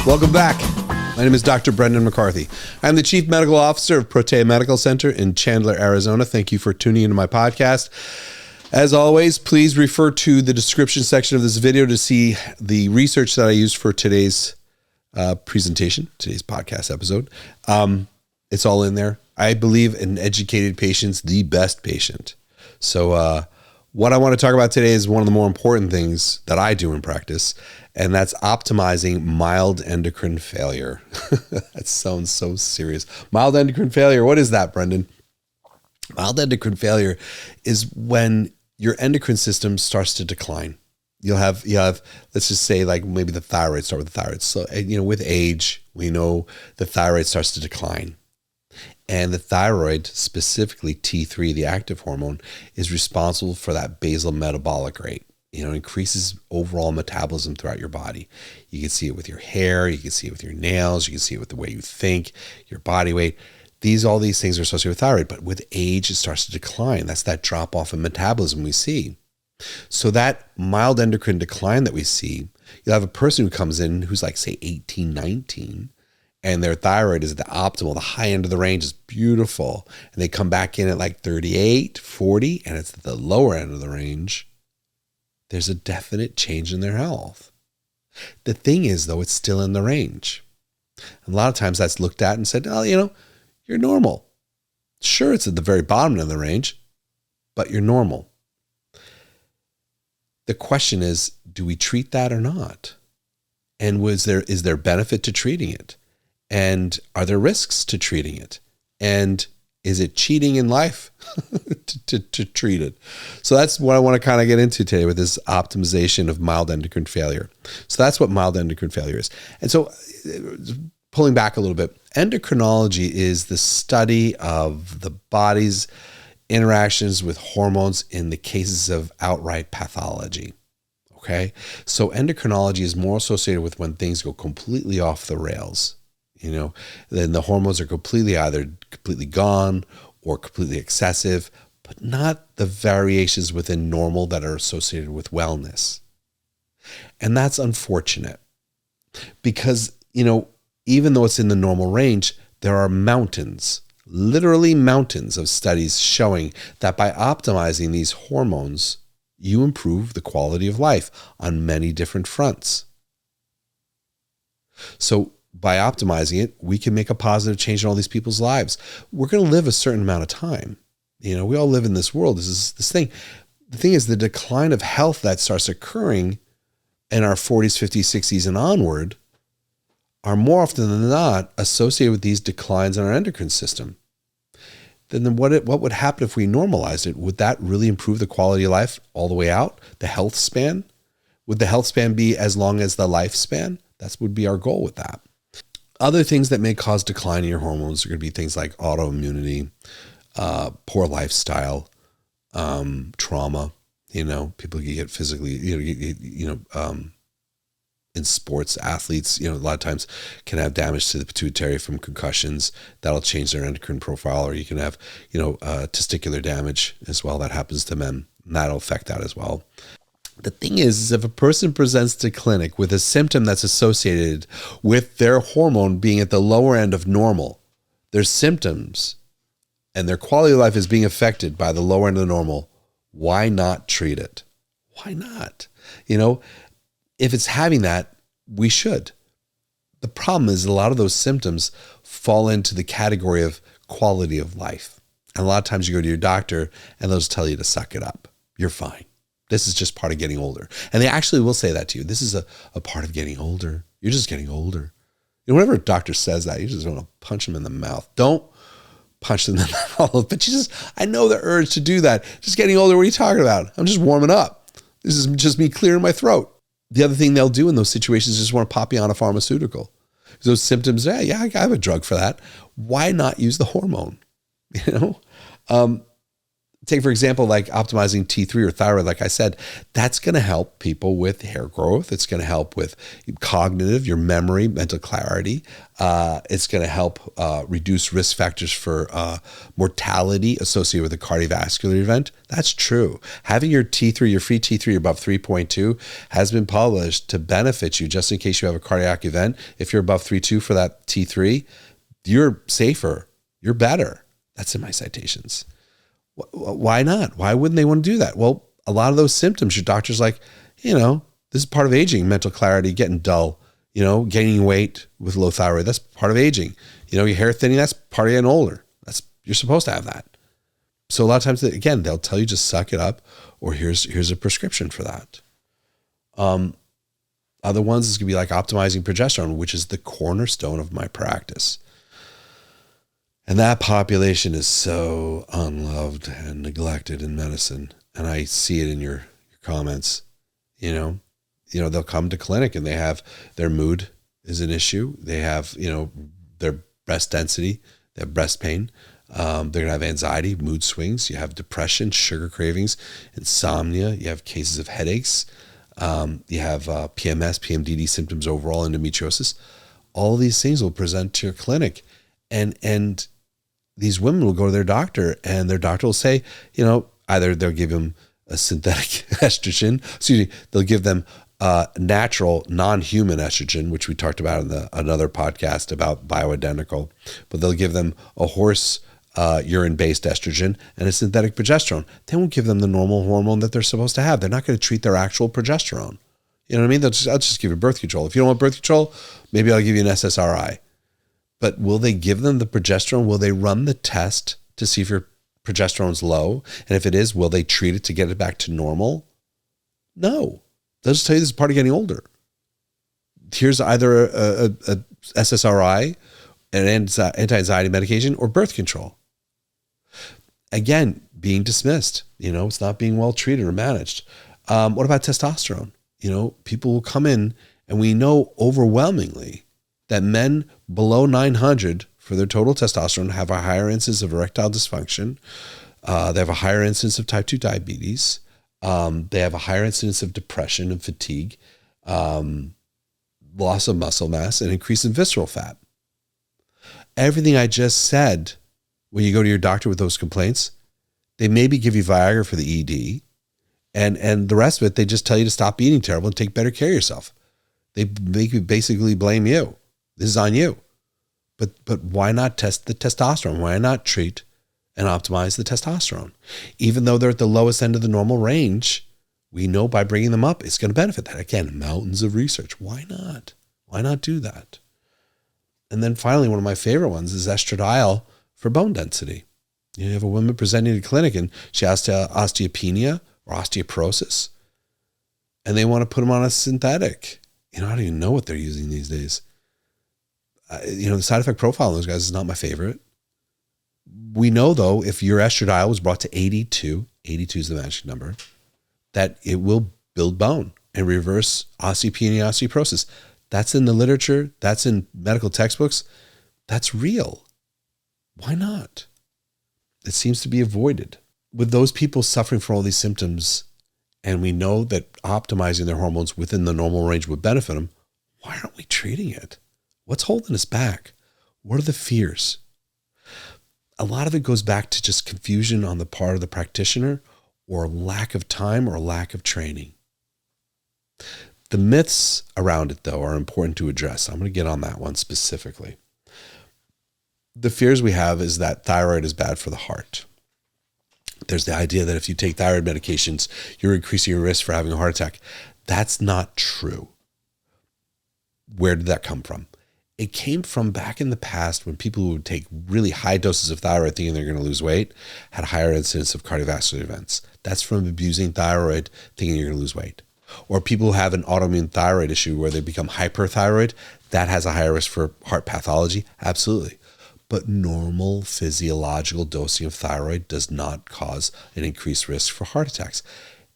Welcome back. My name is Dr. Brendan McCarthy. I'm the Chief Medical Officer of Protea Medical Center in Chandler, Arizona. Thank you for tuning into my podcast. As always, please refer to the description section of this video to see the research that I used for today's presentation, today's podcast episode. It's all in there. I believe an educated patient's the best patient. So what I want to talk about today is one of the more important things that I do in practice, and that's optimizing mild endocrine failure. That sounds so serious. Mild endocrine failure, what is that, Brendan? Mild endocrine failure is when your endocrine system starts to decline. You'll have, let's just say like maybe the thyroid, start with the thyroid. So, with age, we know the thyroid starts to decline. And the thyroid, specifically T3, the active hormone, is responsible for that basal metabolic rate. Increases overall metabolism throughout your body. You can see it with your hair, you can see it with your nails, you can see it with the way you think, your body weight. All these things are associated with thyroid, but with age, it starts to decline. That's that drop off in metabolism we see. So that mild endocrine decline that we see, you'll have a person who comes in who's like, say, 18, 19, and their thyroid is at the optimal, the high end of the range is beautiful. And they come back in at like 38, 40, and it's at the lower end of the range. There's a definite change in their health. The thing is, though, it's still in the range. And a lot of times that's looked at and said, oh, you're normal. Sure, it's at the very bottom of the range, but you're normal. The question is, do we treat that or not? And is there benefit to treating it? And are there risks to treating it? And is it cheating in life to treat it? So that's what I want to kind of get into today with this optimization of mild endocrine failure. So that's what mild endocrine failure is. And so pulling back a little bit, endocrinology is the study of the body's interactions with hormones in the cases of outright pathology. Okay? So endocrinology is more associated with when things go completely off the rails. Then the hormones are either completely gone or completely excessive, but not the variations within normal that are associated with wellness. And that's unfortunate because, even though it's in the normal range, there are mountains, literally mountains of studies showing that by optimizing these hormones, you improve the quality of life on many different fronts. So by optimizing it, we can make a positive change in all these people's lives. We're going to live a certain amount of time. We all live in this world. This is this thing. The thing is, the decline of health that starts occurring in our 40s, 50s, 60s, and onward are more often than not associated with these declines in our endocrine system. Then what would happen if we normalized it? Would that really improve the quality of life all the way out? The health span? Would the health span be as long as the lifespan? That would be our goal with that. Other things that may cause decline in your hormones are going to be things like autoimmunity, poor lifestyle, trauma. People can get physically, in sports, athletes, a lot of times can have damage to the pituitary from concussions. That'll change their endocrine profile. Or you can have, testicular damage as well. That happens to men. And that'll affect that as well. The thing is if a person presents to clinic with a symptom that's associated with their hormone being at the lower end of normal, their symptoms and their quality of life is being affected by the lower end of normal, why not treat it? Why not? If it's having that, we should. The problem is a lot of those symptoms fall into the category of quality of life. And a lot of times you go to your doctor and they'll just tell you to suck it up. You're fine. This is just part of getting older. And they actually will say that to you. This is a part of getting older. You're just getting older. Whenever a doctor says that, you just want to punch them in the mouth. Don't punch them in the mouth. But I know the urge to do that. Just getting older, what are you talking about? I'm just warming up. This is just me clearing my throat. The other thing they'll do in those situations is just want to pop you on a pharmaceutical. Those symptoms, yeah, I have a drug for that. Why not use the hormone? take, for example, like optimizing T3 or thyroid, like I said, that's going to help people with hair growth. It's going to help with cognitive, your memory, mental clarity. It's going to help reduce risk factors for mortality associated with a cardiovascular event. That's true. Having your T3, your free T3 above 3.2 has been published to benefit you just in case you have a cardiac event. If you're above 3.2 for that T3, you're safer, you're better. That's in my citations. Why not? Why wouldn't they want to do that? Well, a lot of those symptoms, your doctor's like, this is part of aging, mental clarity, getting dull, gaining weight with low thyroid. That's part of aging. Your hair thinning, that's part of getting older. You're supposed to have that. So a lot of times, again, they'll tell you just suck it up, or here's a prescription for that. Other ones is going to be like optimizing progesterone, which is the cornerstone of my practice. And that population is so unloved and neglected in medicine. And I see it in your comments. They'll come to clinic and they have their mood is an issue. They have, their breast density, they have breast pain. They're going to have anxiety, mood swings. You have depression, sugar cravings, insomnia. You have cases of headaches. You have PMS, PMDD symptoms overall, endometriosis. All of these things will present to your clinic. And these women will go to their doctor and their doctor will say, either they'll give them a synthetic estrogen, they'll give them natural non-human estrogen, which we talked about in another podcast about bioidentical, but they'll give them a horse urine-based estrogen and a synthetic progesterone. They won't give them the normal hormone that they're supposed to have. They're not going to treat their actual progesterone. You know what I mean? I'll just give you birth control. If you don't want birth control, maybe I'll give you an SSRI. But will they give them the progesterone? Will they run the test to see if your progesterone's low? And if it is, will they treat it to get it back to normal? No. They'll just tell you this is part of getting older. Here's either a SSRI, an anti-anxiety medication, or birth control. Again, being dismissed. It's not being well treated or managed. What about testosterone? People will come in, and we know overwhelmingly that men below 900 for their total testosterone have a higher incidence of erectile dysfunction. They have a higher incidence of type 2 diabetes. They have a higher incidence of depression and fatigue, loss of muscle mass, and increase in visceral fat. Everything I just said, when you go to your doctor with those complaints, they maybe give you Viagra for the ED, and the rest of it, they just tell you to stop eating terrible and take better care of yourself. They make you basically blame you. This is on you. But why not test the testosterone? Why not treat and optimize the testosterone? Even though they're at the lowest end of the normal range, we know by bringing them up, it's going to benefit that. Again, mountains of research. Why not? Why not do that? And then finally, one of my favorite ones is estradiol for bone density. You have a woman presenting to clinic and she has osteopenia or osteoporosis, and they want to put them on a synthetic. I don't even know what they're using these days. The side effect profile on those guys is not my favorite. We know, though, if your estradiol was brought to 82 is the magic number, that it will build bone and reverse osteopenia, osteoporosis. That's in the literature. That's in medical textbooks. That's real. Why not? It seems to be avoided. With those people suffering from all these symptoms, and we know that optimizing their hormones within the normal range would benefit them, why aren't we treating it? What's holding us back? What are the fears? A lot of it goes back to just confusion on the part of the practitioner, or lack of time, or lack of training. The myths around it, though, are important to address. I'm going to get on that one specifically. The fears we have is that thyroid is bad for the heart. There's the idea that if you take thyroid medications, you're increasing your risk for having a heart attack. That's not true. Where did that come from? It came from back in the past when people who would take really high doses of thyroid thinking they're going to lose weight had higher incidence of cardiovascular events. That's from abusing thyroid thinking you're going to lose weight. Or people who have an autoimmune thyroid issue where they become hyperthyroid, that has a higher risk for heart pathology. Absolutely. But normal physiological dosing of thyroid does not cause an increased risk for heart attacks.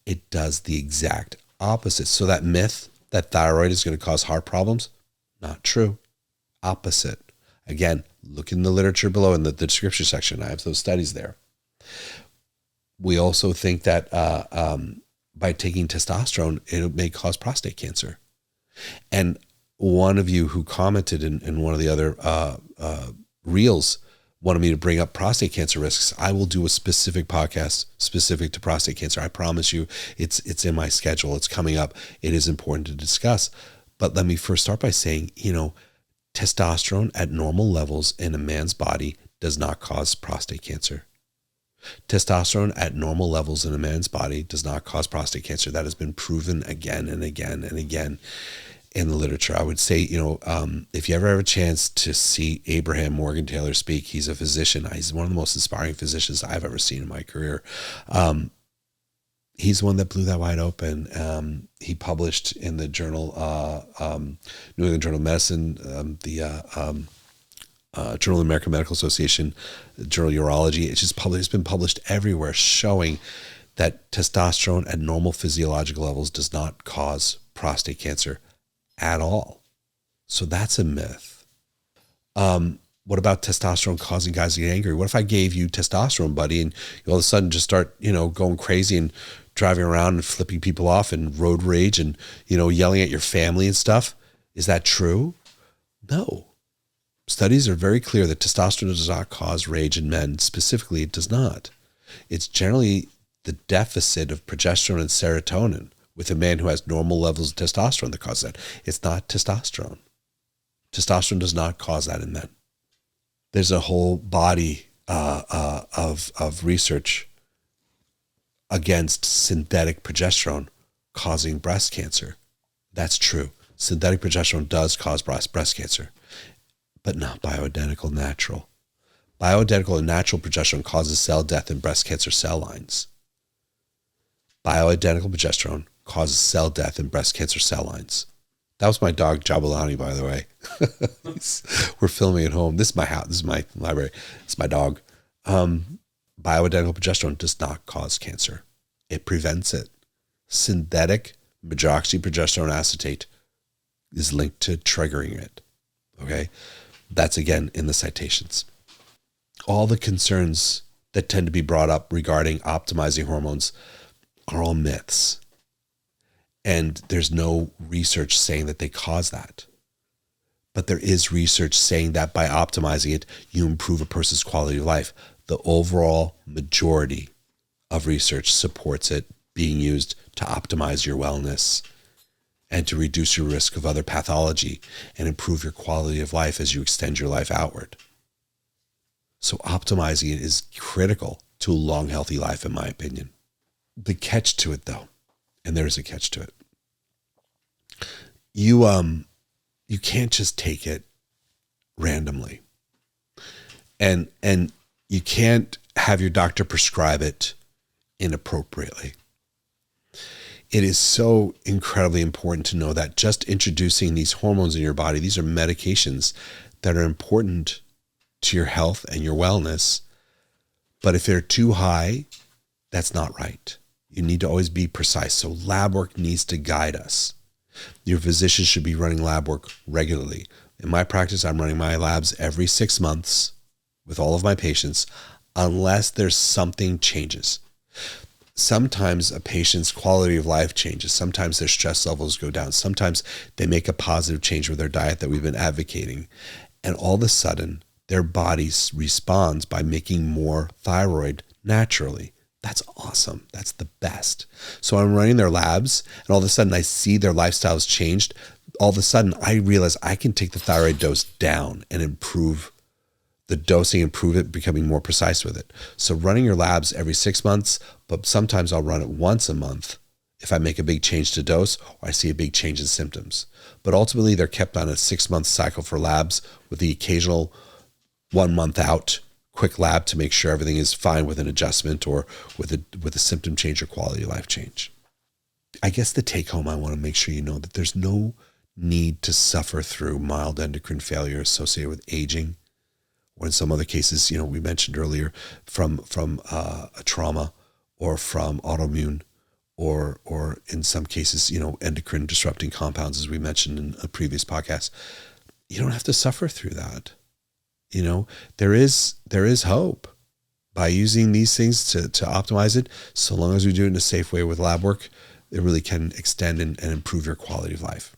It does the exact opposite. So that myth that thyroid is going to cause heart problems, not true. Opposite. Again, look in the literature below in the description section. I have those studies there. We also think that by taking testosterone, it may cause prostate cancer. And one of you who commented in one of the other reels wanted me to bring up prostate cancer risks. I will do a specific podcast specific to prostate cancer. I promise you, it's in my schedule. It's coming up. It is important to discuss. But let me first start by saying, testosterone at normal levels in a man's body does not cause prostate cancer. Testosterone at normal levels in a man's body does not cause prostate cancer. That has been proven again and again and again in the literature. I would say, if you ever have a chance to see Abraham Morgan Taylor speak, he's a physician. He's one of the most inspiring physicians I've ever seen in my career. He's the one that blew that wide open. He published in the journal, New England Journal of Medicine, Journal of the American Medical Association, Journal of Urology. It's been published everywhere, showing that testosterone at normal physiological levels does not cause prostate cancer at all. So that's a myth. What about testosterone causing guys to get angry? What if I gave you testosterone, buddy, and you all of a sudden just start, going crazy and driving around and flipping people off and road rage and, yelling at your family and stuff? Is that true? No. Studies are very clear that testosterone does not cause rage in men. Specifically, it does not. It's generally the deficit of progesterone and serotonin with a man who has normal levels of testosterone that causes that. It's not testosterone. Testosterone does not cause that in men. There's a whole body of research against synthetic progesterone causing breast cancer. That's true. Synthetic progesterone does cause breast cancer, but not bioidentical natural. Bioidentical and natural progesterone causes cell death in breast cancer cell lines. Bioidentical progesterone causes cell death in breast cancer cell lines. That was my dog, Jabulani, by the way. We're filming at home. This is my house. This is my library. It's my dog. Bioidentical progesterone does not cause cancer. It prevents it. Synthetic medroxyprogesterone acetate is linked to triggering it. Okay? That's, again, in the citations. All the concerns that tend to be brought up regarding optimizing hormones are all myths. And there's no research saying that they cause that. But there is research saying that by optimizing it, you improve a person's quality of life. The overall majority of research supports it being used to optimize your wellness and to reduce your risk of other pathology and improve your quality of life as you extend your life outward. So optimizing it is critical to a long, healthy life, in my opinion. The catch to it, though, and there's a catch to it. You can't just take it randomly. And you can't have your doctor prescribe it inappropriately. It is so incredibly important to know that just introducing these hormones in your body, these are medications that are important to your health and your wellness. But if they're too high, that's not right. You need to always be precise. So lab work needs to guide us. Your physician should be running lab work regularly. In my practice, I'm running my labs every 6 months with all of my patients, unless there's something changes. Sometimes a patient's quality of life changes. Sometimes their stress levels go down. Sometimes they make a positive change with their diet that we've been advocating. And all of a sudden, their body responds by making more thyroid naturally. That's awesome. That's the best. So I'm running their labs, and all of a sudden I see their lifestyles changed. All of a sudden I realize I can take the thyroid dose down and improve the dosing, improve it, becoming more precise with it. So running your labs every 6 months, but sometimes I'll run it once a month if I make a big change to dose or I see a big change in symptoms. But ultimately they're kept on a 6-month cycle for labs with the occasional 1 month out quick lab to make sure everything is fine with an adjustment or with a symptom change or quality of life change. I guess the take home, I want to make sure you know that there's no need to suffer through mild endocrine failure associated with aging, or in some other cases, we mentioned earlier, from a trauma or from autoimmune, or in some cases, endocrine disrupting compounds, as we mentioned in a previous podcast. You don't have to suffer through that. There is hope. by using these things to optimize it, so long as we do it in a safe way with lab work, it really can extend and improve your quality of life.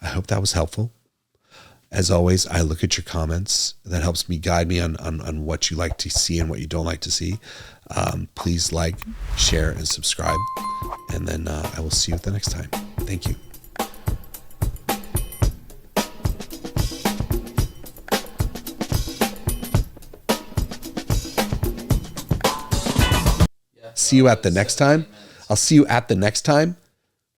I hope that was helpful. As always, I look at your comments. That helps me guide me on what you like to see and what you don't like to see. Please like, share, and subscribe. And then I will see you at the next time. Thank you. See you at the next time. I'll see you at the next time.